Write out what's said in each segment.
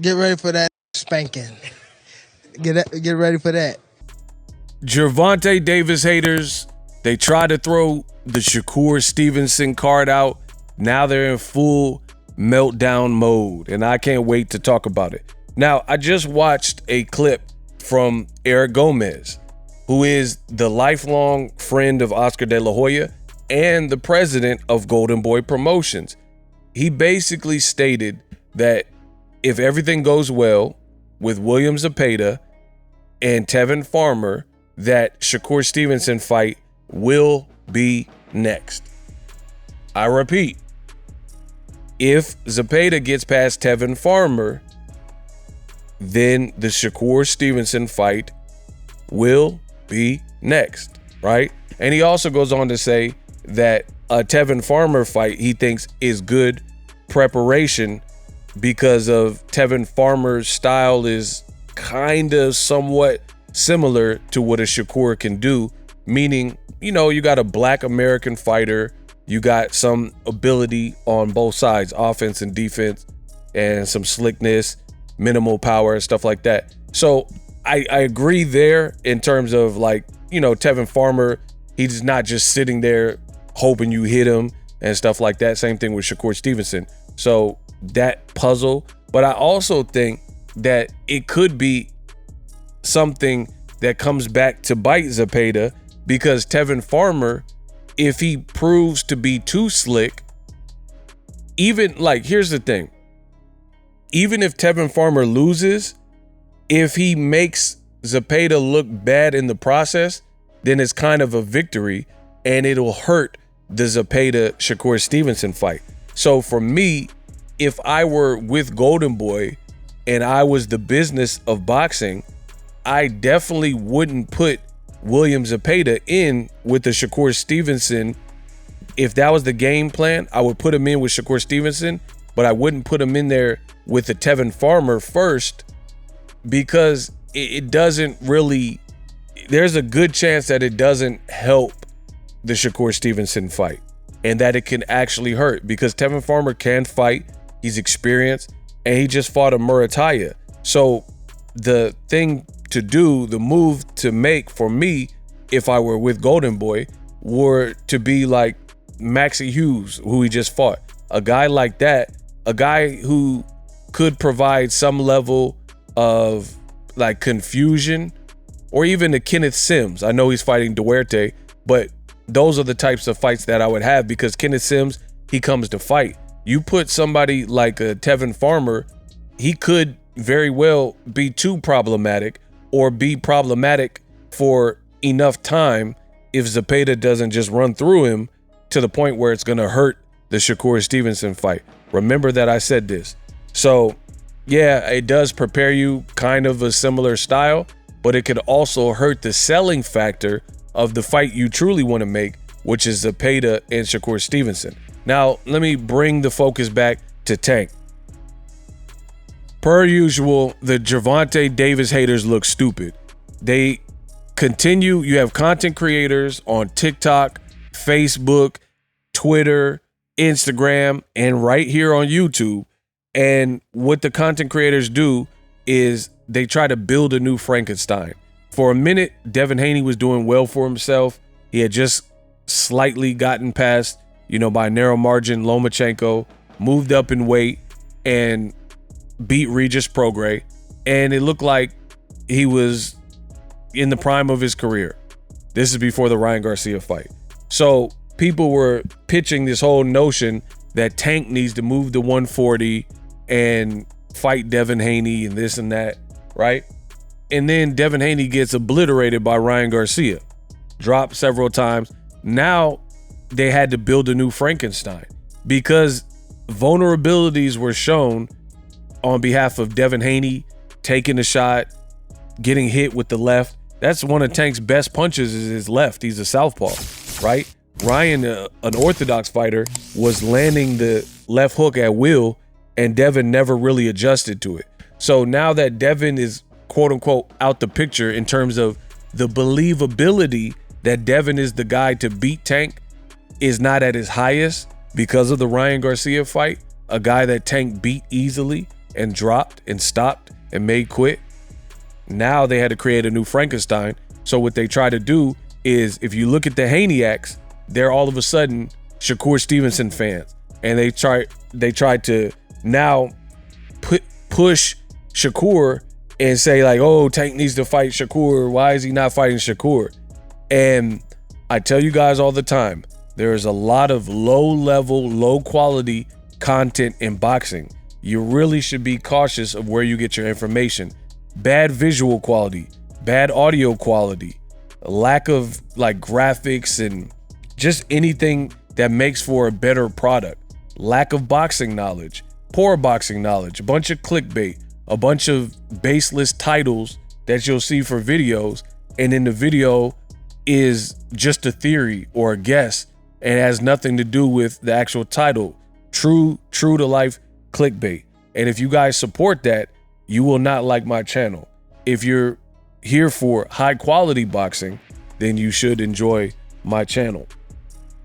Get ready for that spanking. Get ready for that. Gervonta Davis haters, they tried to throw the Shakur Stevenson card out. Now they're in full meltdown mode, and I can't wait to talk about it. Now, I just watched a clip from Eric Gomez, who is the lifelong friend of Oscar De La Hoya and the president of Golden Boy Promotions. He basically stated that if everything goes well with William Zepeda and Tevin Farmer, that Shakur Stevenson fight will be next. I repeat, if Zepeda gets past Tevin Farmer, then the Shakur Stevenson fight will be next, right? And he also goes on to say that a Tevin Farmer fight he thinks is good preparation because of Tevin Farmer's style is kind of somewhat similar to what a Shakur can do, meaning, you know, you got a black American fighter, you got some ability on both sides, offense and defense, and some slickness, minimal power, and stuff like that. So I agree there in terms of, like, you know, Tevin Farmer, he's not just sitting there hoping you hit him and stuff like that. Same thing with Shakur Stevenson. So that puzzle. But I also think that it could be something that comes back to bite Zepeda, because Tevin Farmer, if he proves to be too slick, even, like, here's the thing. Even if Tevin Farmer loses, if he makes Zepeda look bad in the process, then it's kind of a victory, and it'll hurt the Zepeda-Shakur Stevenson fight. So for me, if I were with Golden Boy and I was the business of boxing, I definitely wouldn't put William Zepeda in with the Shakur Stevenson. If that was the game plan, I would put him in with Shakur Stevenson, but I wouldn't put him in there with the Tevin Farmer first, because it doesn't really, there's a good chance that it doesn't help the Shakur Stevenson fight, and that it can actually hurt, because Tevin Farmer can fight, he's experienced, and he just fought a Murataya. So the thing to do, the move to make for me, if I were with Golden Boy, were to be like Maxie Hughes, who he just fought. A guy like that, a guy who could provide some level of, like, confusion, or even a Kenneth Sims. I know he's fighting Duarte, but those are the types of fights that I would have, because Kenneth Sims, he comes to fight. You put somebody like a Tevin Farmer, he could very well be too problematic, or be problematic for enough time if Zepeda doesn't just run through him to the point where it's going to hurt the Shakur Stevenson fight. Remember that I said this. So yeah, it does prepare you, kind of a similar style, but it could also hurt the selling factor of the fight you truly want to make, which is Zepeda and Shakur Stevenson. Now, let me bring the focus back to Tank. Per usual, the Gervonta Davis haters look stupid. They continue. You have content creators on TikTok, Facebook, Twitter, Instagram, and right here on YouTube. And what the content creators do is they try to build a new Frankenstein. For a minute, Devin Haney was doing well for himself. He had just slightly gotten past, you know, by a narrow margin, Lomachenko, moved up in weight, and beat Regis Prograis, and it looked like he was in the prime of his career. This is before the Ryan Garcia fight. So people were pitching this whole notion that Tank needs to move to 140 and fight Devin Haney and this and that, right? And then Devin Haney gets obliterated by Ryan Garcia, dropped several times. Now they had to build a new Frankenstein, because vulnerabilities were shown on behalf of Devin Haney, taking a shot, getting hit with the left. That's one of Tank's best punches, is his left. He's a southpaw, right? Ryan, an orthodox fighter, was landing the left hook at will, and Devin never really adjusted to it. So now that Devin is, quote unquote, out the picture in terms of the believability that Devin is the guy to beat Tank is not at his highest because of the Ryan Garcia fight, a guy that Tank beat easily. and dropped and stopped and made quit. Now they had to create a new Frankenstein. So what they try to do is, if you look at the Haniacs, they're all of a sudden Shakur Stevenson fans. And they tried to now push Shakur and say like, oh, Tank needs to fight Shakur. Why is he not fighting Shakur? And I tell you guys all the time, there is a lot of low-level, low-quality content in boxing. You really should be cautious of where you get your information. Bad visual quality, bad audio quality, lack of like graphics and just anything that makes for a better product. Lack of boxing knowledge, poor boxing knowledge, a bunch of clickbait, a bunch of baseless titles that you'll see for videos, and then the video is just a theory or a guess and has nothing to do with the actual title. True to life clickbait. And if you guys support that, you will not like my channel. If you're here for high quality boxing, then you should enjoy my channel.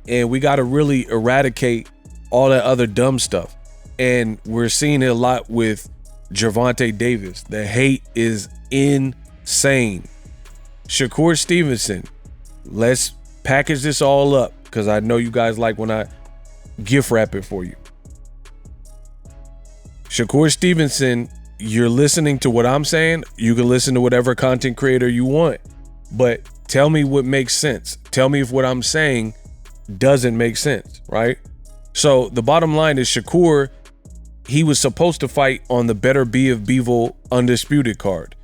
And we got to really eradicate all that other dumb stuff. And we're seeing it a lot with Gervonta Davis. The hate is insane. Shakur Stevenson, let's package this all up, because I know you guys like when I gift wrap it for you. Shakur Stevenson, you're listening to what I'm saying. You can listen to whatever content creator you want, but tell me what makes sense. Tell me if what I'm saying doesn't make sense, right? So the bottom line is Shakur, he was supposed to fight on the Better Be of Beevil Undisputed card.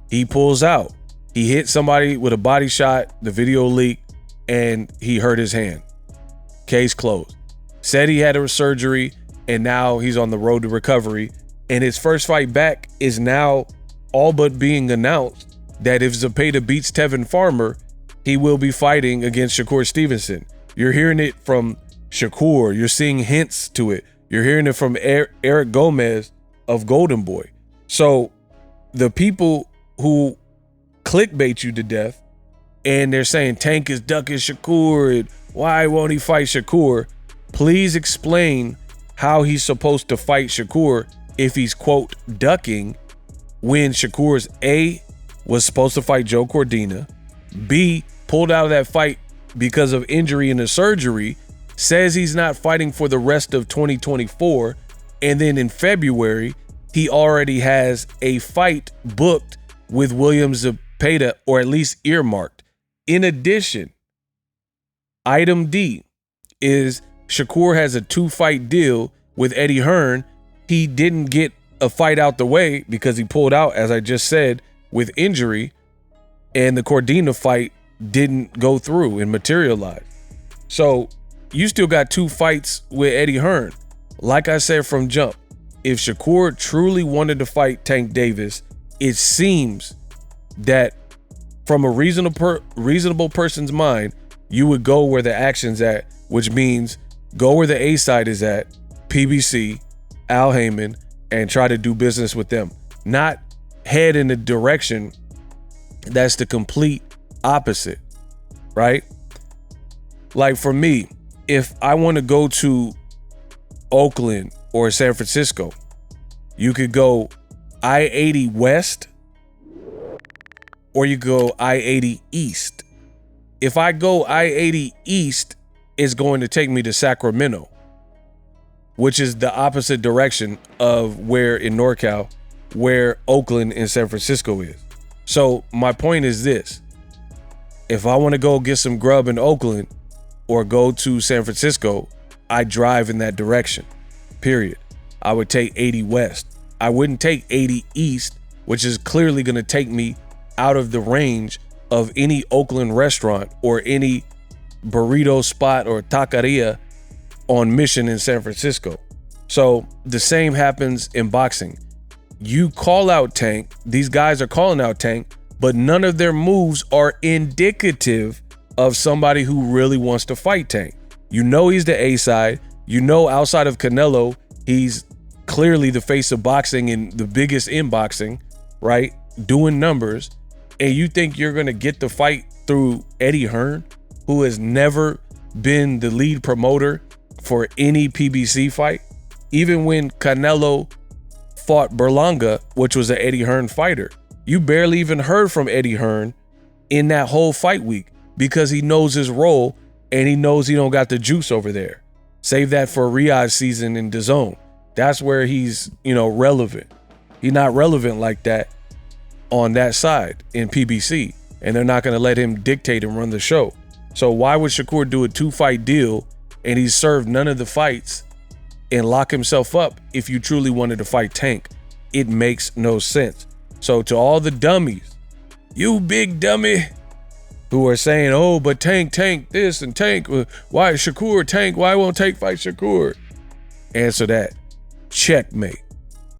He pulls out. He hit somebody with a body shot, the video leaked, and he hurt his hand. Case closed. Said he had a surgery, and now he's on the road to recovery. And his first fight back is now all but being announced that if Zepeda beats Tevin Farmer, he will be fighting against Shakur Stevenson. You're hearing it from Shakur. You're seeing hints to it. You're hearing it from Eric Gomez of Golden Boy. So the people who clickbait you to death and they're saying Tank is ducking Shakur and why won't he fight Shakur? Please explain how he's supposed to fight Shakur if he's, quote, ducking, when Shakur's A, was supposed to fight Joe Cordina, B, pulled out of that fight because of injury in the surgery, says he's not fighting for the rest of 2024, and then in February, he already has a fight booked with William Zepeda, or at least earmarked. In addition, item D is Shakur has a 2-fight deal with Eddie Hearn. He didn't get a fight out the way because he pulled out, as I just said, with injury, and the Cordina fight didn't go through and materialize. So you still got 2 fights with Eddie Hearn. Like I said from jump, if Shakur truly wanted to fight Tank Davis, it seems that from a reasonable person's mind, you would go where the action's at, which means go where the A side is at, PBC, Al Heyman, and try to do business with them. Not head in the direction that's the complete opposite, right? Like for me, if I want to go to Oakland or San Francisco, you could go I-80 West or you go I-80 East. If I go I-80 East, it's going to take me to Sacramento, which is the opposite direction of where in NorCal, where Oakland and San Francisco is. So my point is this: if I want to go get some grub in Oakland or go to San Francisco, I drive in that direction, period. I would take 80 West. I wouldn't take 80 East, which is clearly going to take me out of the range of any Oakland restaurant or any burrito spot or taqueria on Mission in San Francisco. So the same happens in boxing. You call out Tank, these guys are calling out Tank, but none of their moves are indicative of somebody who really wants to fight Tank. You know he's the A side. You know outside of Canelo, he's clearly the face of boxing and the biggest in boxing, right? Doing numbers. And you think you're going to get the fight through Eddie Hearn, who has never been the lead promoter for any PBC fight? Even when Canelo fought Berlanga, which was an Eddie Hearn fighter. You barely even heard from Eddie Hearn in that whole fight week because he knows his role and he knows he don't got the juice over there. Save that for Riyadh season in DAZN. That's where he's, relevant. He's not relevant like that on that side in PBC, and they're not going to let him dictate and run the show. So why would Shakur do a 2-fight deal and he's served none of the fights and lock himself up if you truly wanted to fight Tank? It makes no sense. So to all the dummies, you big dummy, who are saying, oh, but Tank this and Tank, why Shakur Tank, why won't Tank fight Shakur? Answer that. Checkmate.